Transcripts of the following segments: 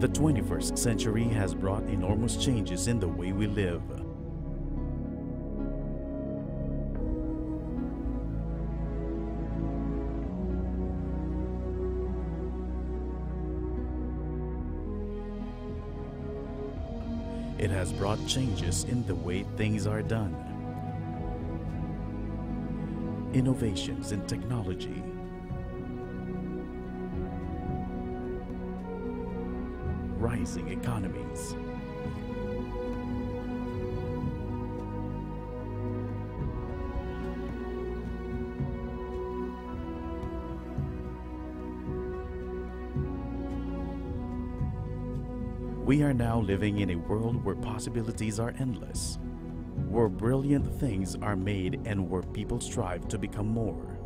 The 21st century has brought enormous changes in the way we live. It has brought changes in the way things are done. Innovations in technology, rising economies, we are now living in a world where possibilities are endless, where brilliant things are made and where people strive to become more.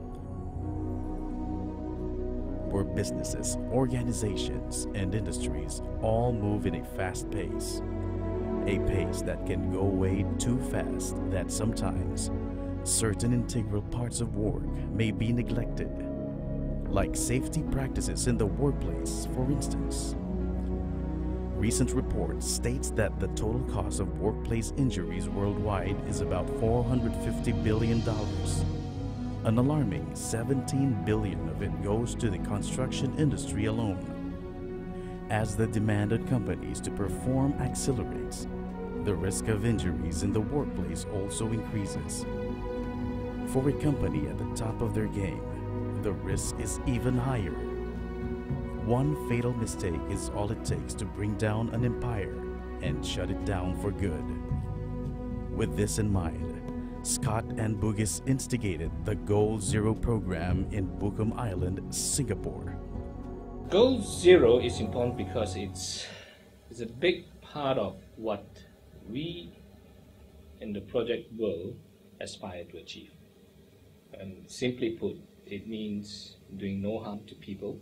Where businesses, organizations, and industries all move in a fast pace. A pace that can go way too fast that sometimes certain integral parts of work may be neglected, like safety practices in the workplace, for instance. Recent reports states that the total cost of workplace injuries worldwide is about $450 billion. An alarming $17 billion of it goes to the construction industry alone. As the demand on companies to perform accelerates, the risk of injuries in the workplace also increases. For a company at the top of their game, the risk is even higher. One fatal mistake is all it takes to bring down an empire and shut it down for good. With this in mind, Scott and Bugis instigated the Goal Zero program in Bukom Island, Singapore. Goal Zero is important because it's a big part of what we in the project world aspire to achieve. And simply put, it means doing no harm to people.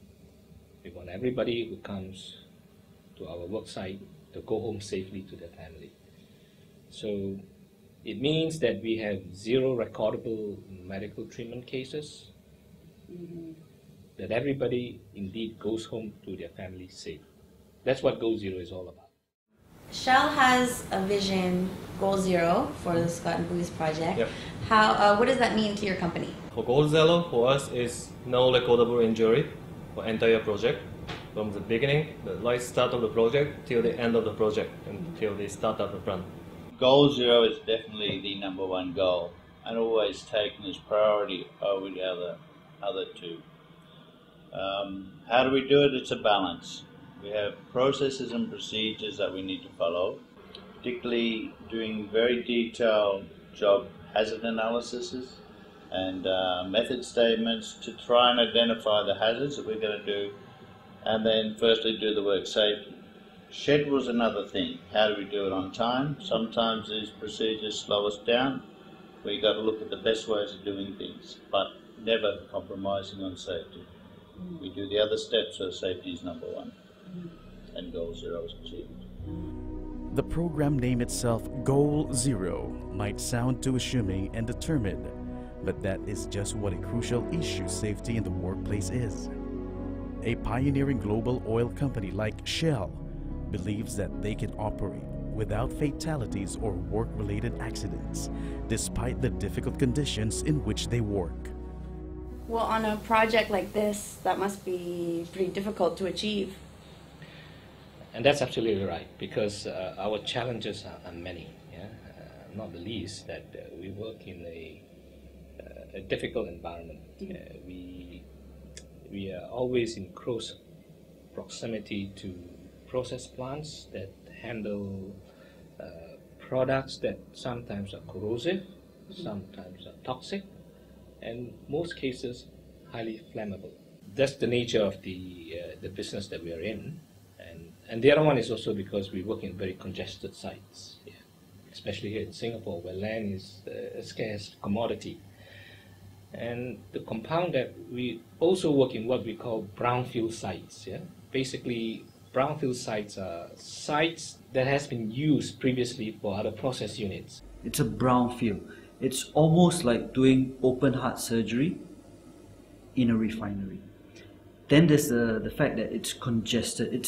We want everybody who comes to our work site to go home safely to their family. So it means that we have zero recordable medical treatment cases, that everybody indeed goes home to their family safe. That's what Goal Zero is all about. Shell has a vision, Goal Zero, for the Scott and Bugis project. Yep. What does that mean to your company? For Goal Zero, for us, is no recordable injury for entire project, from the beginning, the right start of the project, till the end of the project, until the start of the run. Goal Zero is definitely the number one goal, and always taken as priority over the other two. How do we do it? It's a balance. We have processes and procedures that we need to follow, particularly doing very detailed job hazard analyses and method statements to try and identify the hazards that we're going to do, and then firstly do the work safely. Schedule is another thing. How do we do it on time? Sometimes these procedures slow us down. We've got to look at the best ways of doing things, but never compromising on safety. We do the other steps, so safety is number one, and Goal Zero is achieved. The program name itself, Goal Zero, might sound too assuming and determined, but that is just what a crucial issue safety in the workplace is. A pioneering global oil company like Shell believes that they can operate without fatalities or work-related accidents, despite the difficult conditions in which they work. Well, on a project like this, that must be pretty difficult to achieve. And that's absolutely right, because our challenges are many, not the least that we work in a difficult environment. We are always in close proximity to process plants that handle products that sometimes are corrosive, sometimes are toxic, and most cases highly flammable. That's the nature of the business that we are in, and the other one is also because we work in very congested sites, especially here in Singapore, where land is a scarce commodity. And the compound that we also work in what we call brownfield sites. Basically, brownfield sites are sites that has been used previously for other process units. It's a brownfield. It's almost like doing open heart surgery in a refinery. Then there's the fact that it's congested.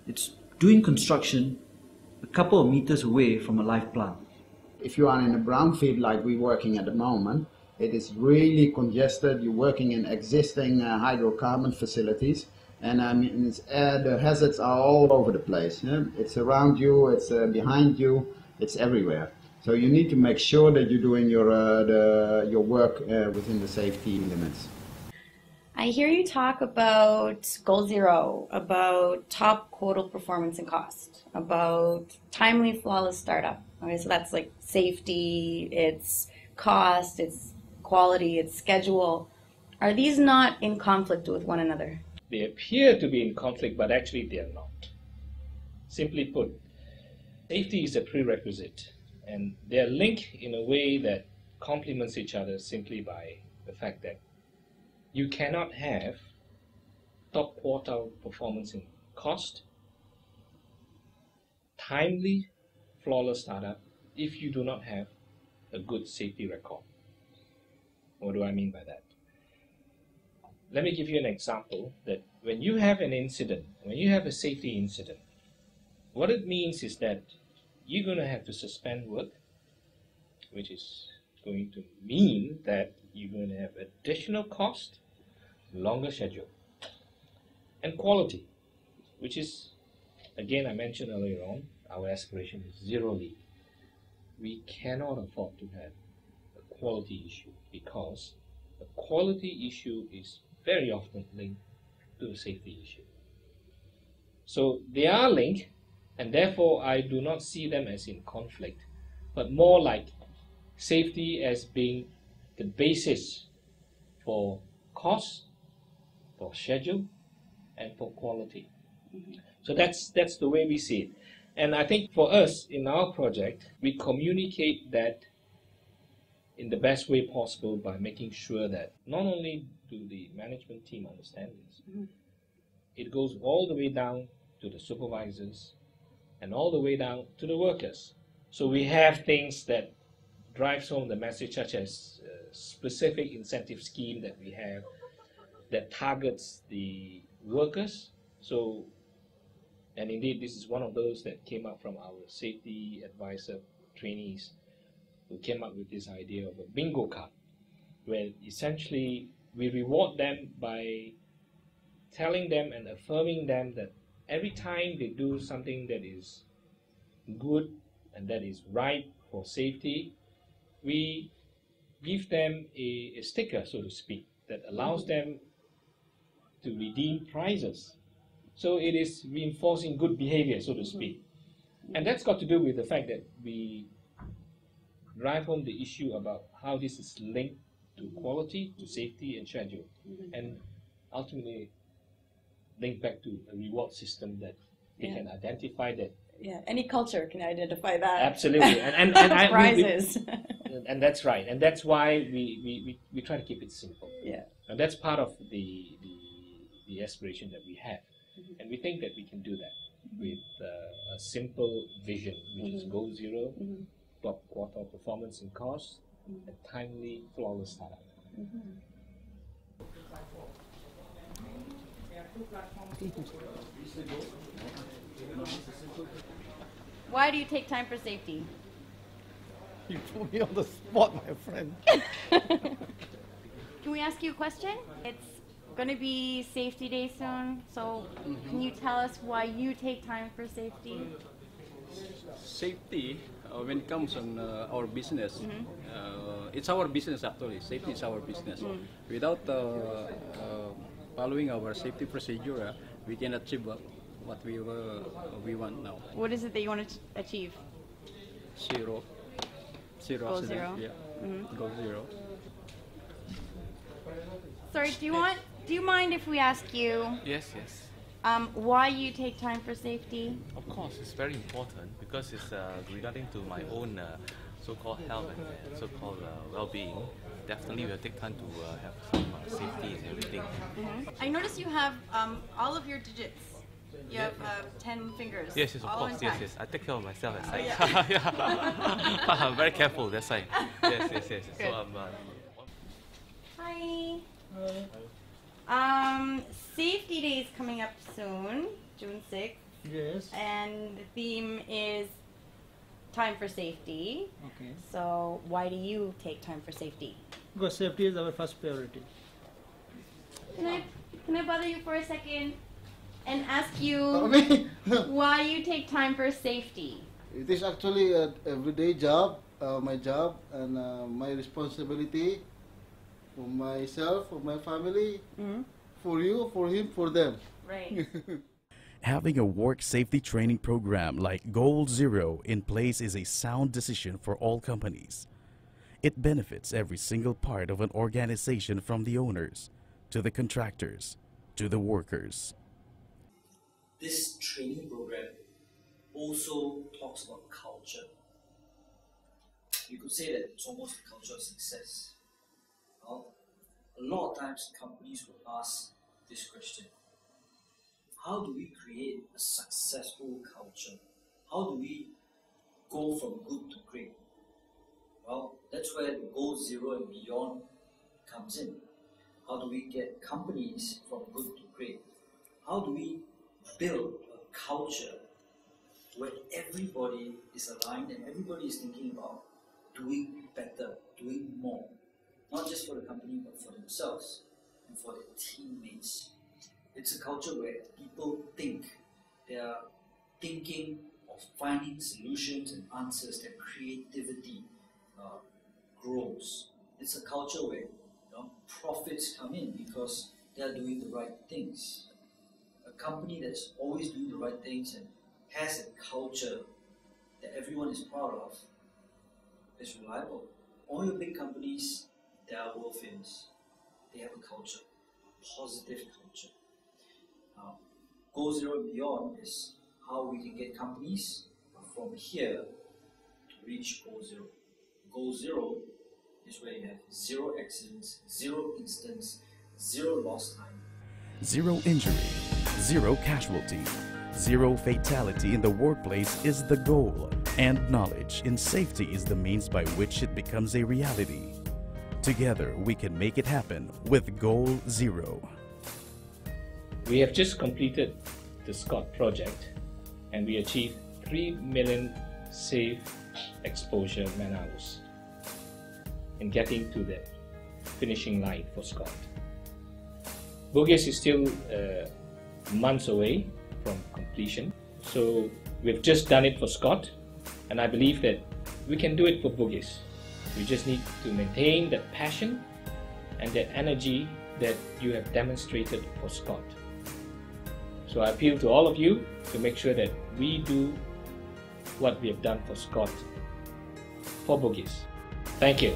It's doing construction a couple of meters away from a live plant. If you are in a brownfield like we're working at the moment, it is really congested. You're working in existing hydrocarbon facilities, and the hazards are all over the place. Yeah? It's around you, it's behind you, it's everywhere. So you need to make sure that you're doing your work within the safety limits. I hear you talk about Goal Zero, about top quotable performance and cost, about timely, flawless startup. Okay, so that's like safety, it's cost, it's quality, it's schedule. Are these not in conflict with one another? They appear to be in conflict, but actually they are not. Simply put, safety is a prerequisite, and they are linked in a way that complements each other simply by the fact that you cannot have top quartile performance in cost, timely, flawless startup if you do not have a good safety record. What do I mean by that? Let me give you an example that when you have an incident, when you have a safety incident, what it means is that you're going to have to suspend work, which is going to mean that you're going to have additional cost, longer schedule, and quality, which is, again, I mentioned earlier on, our aspiration is zero leak. We cannot afford to have a quality issue because a quality issue is very often linked to a safety issue. So they are linked, and therefore I do not see them as in conflict, but more like safety as being the basis for cost, for schedule, and for quality. So that's the way we see it. And I think for us, in our project, we communicate that in the best way possible by making sure that not only do the management team understand this, it goes all the way down to the supervisors and all the way down to the workers. So we have things that drives home the message, such as a specific incentive scheme that we have that targets the workers. So, and indeed, this is one of those that came up from our safety advisor trainees who came up with this idea of a bingo card, where essentially we reward them by telling them and affirming them that every time they do something that is good and that is right for safety, we give them a sticker, so to speak, that allows them to redeem prizes. So it is reinforcing good behavior, so to speak. And that's got to do with the fact that we drive home the issue about how this is linked to quality, to safety and schedule, and ultimately link back to a reward system that they can identify that. Yeah, any culture can identify that. Absolutely, and prizes. And that's right, and that's why we try to keep it simple. Yeah, and that's part of the aspiration that we have, and we think that we can do that with a simple vision, which is Goal Zero, top quartile performance in cost, and timely, flawless startup. Why do you take time for safety? You put me on the spot, my friend. Can we ask you a question? It's going to be Safety Day soon, so can you tell us why you take time for safety? Safety, when it comes on our business, it's our business actually. Safety is our business. Without following our safety procedure, we can achieve what we want now. What is it that you want to achieve? Zero Goal accident. zero. Yeah. Goal zero. Sorry, do you mind if we ask you Yes. why you take time for safety? Of course, it's very important because it's regarding to my own so-called health and so-called well-being. Definitely, we'll take time to have some safety and everything. I notice you have all of your digits. You have 10 fingers. Yes, of all course. intact. Yes. I take care of myself. Yeah. I'm very careful. That's why. Yes. Good. So Hi. Safety Day is coming up soon, June 6th. Yes. And the theme is time for safety. Okay. So why do you take time for safety? Because safety is our first priority. Can I bother you for a second and ask you why you take time for safety? It is actually an everyday job, my job, and my responsibility for myself, for my family, for you, for him, for them. Right. Having a work safety training program like Goal Zero in place is a sound decision for all companies. It benefits every single part of an organization, from the owners to the contractors to the workers. This training program also talks about culture. You could say that it's almost a culture of success. Well, a lot of times companies will ask this question: how do we create a successful culture? How do we go from good to great? Well, that's where the Goal Zero and beyond comes in. How do we get companies from good to great? How do we build a culture where everybody is aligned and everybody is thinking about doing better, doing more? Not just for the company, but for themselves and for their teammates. It's a culture where people think. They are thinking of finding solutions and answers. Their creativity grows. It's a culture where profits come in because they are doing the right things. A company that's always doing the right things and has a culture that everyone is proud of is reliable. All your big companies, they are world famous. They have a culture, positive culture. Goal Zero and beyond is how we can get companies from here to reach Goal Zero. Goal Zero is where you have zero accidents, zero incidents, zero lost time. Zero injury, zero casualty, zero fatality in the workplace is the goal, and knowledge in safety is the means by which it becomes a reality. Together we can make it happen with Goal Zero. We have just completed the SCOT project and we achieved 3 million safe exposure man-hours in getting to the finishing line for SCOT. Bugis is still months away from completion, so we've just done it for SCOT, and I believe that we can do it for Bugis. We just need to maintain that passion and that energy that you have demonstrated for SCOT. So I appeal to all of you to make sure that we do what we have done for SCOT for Bugis. Thank you.